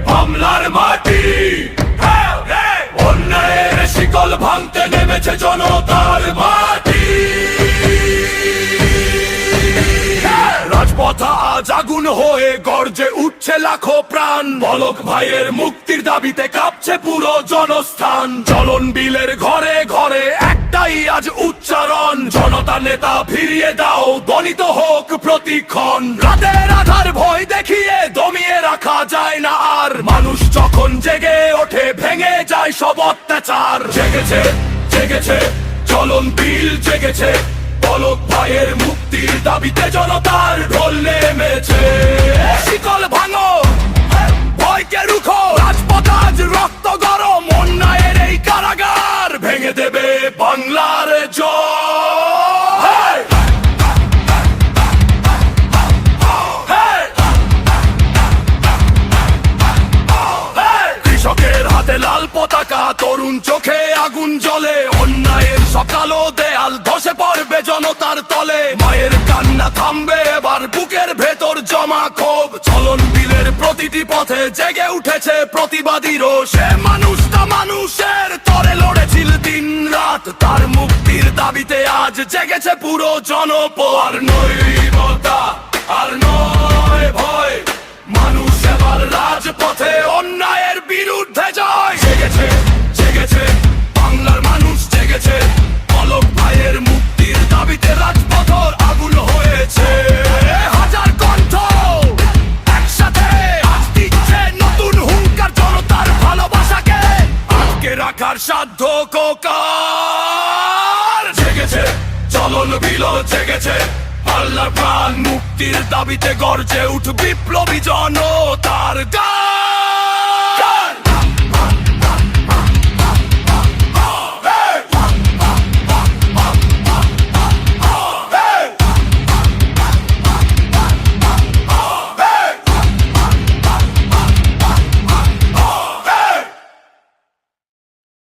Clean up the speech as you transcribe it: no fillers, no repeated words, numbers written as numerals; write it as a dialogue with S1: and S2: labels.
S1: বাংলার মাটি অন্যায়ের শিকল ভাঙতে নেমেছে জনতার মাটি। রাজপথ আজ আগুন হয়ে গর্জে উঠছে লাখো প্রাণ। পলক ভাইয়ের মুক্তির দাবিতে কাঁপছে পুরো জনস্থান। চলন বিলের ঘরে ঘরে একটাই আজ উচ্চারণ, জনতা নেতা ফিরিয়ে দাও, দলিত হোক প্রতিক্ষণ। রাতের আধার ভয় দেখিয়ে দমিয়ে রাখা যায় না আর, মানুষ যখন জেগে ওঠে ভেঙে যায় সব অত্যাচার। জেগেছে জেগেছে চলন বিল জেগেছে, পলক ভাইয়ের মুক্তির দাবিতে জনতার ঢোল নেমেছে। শিকল ভাঙো, ভয়কে রুখো, রাজপথ আজ রক্ত গরম, অন্যায়ের এই কারাগার ভেঙে দেবে বাংলার জয়। কৃষকের হাতে লাল পতাকা, তরুণ চোখে আগুন জ্বলে, অন্যায়ের সকালো দেয়াল ধসে পড়বে জনতার তলে। মায়ের কান্না থামবে এবার, বুকের ভেতর জমা ক্ষোভ। চলন বিলের প্রতিটি পথে জেগে উঠেছে প্রতিবাদী রোষ। মানুষটা মানুষের তরে লড়েছিল দিন রাত, তার মুক্তির দাবিতে আজ জেগেছে পুরো জনপদ। আর নৈবতা আর নয় ভয়, মানুষ এবার রাজপথে অন্যায়ের বিরুদ্ধে জয়। জেগেছে জেগেছে বাংলার মানুষ জেগেছে, পলক ভাইয়ের মুক্তির দাবিতে রাজপথ আগুন হয়েছে। হাজার কণ্ঠ একসাথে আজ দিচ্ছে নতুন হুঙ্কার, জনতার ভালোবাসাকে আটকে রাখার সাধ্য কোকার। জেগেছে চলন বিল জেগেছে, আল্লাহর প্রাণ মুক্তির দাবিতে গর্জে উঠ বিপ্লবী জনতার গান।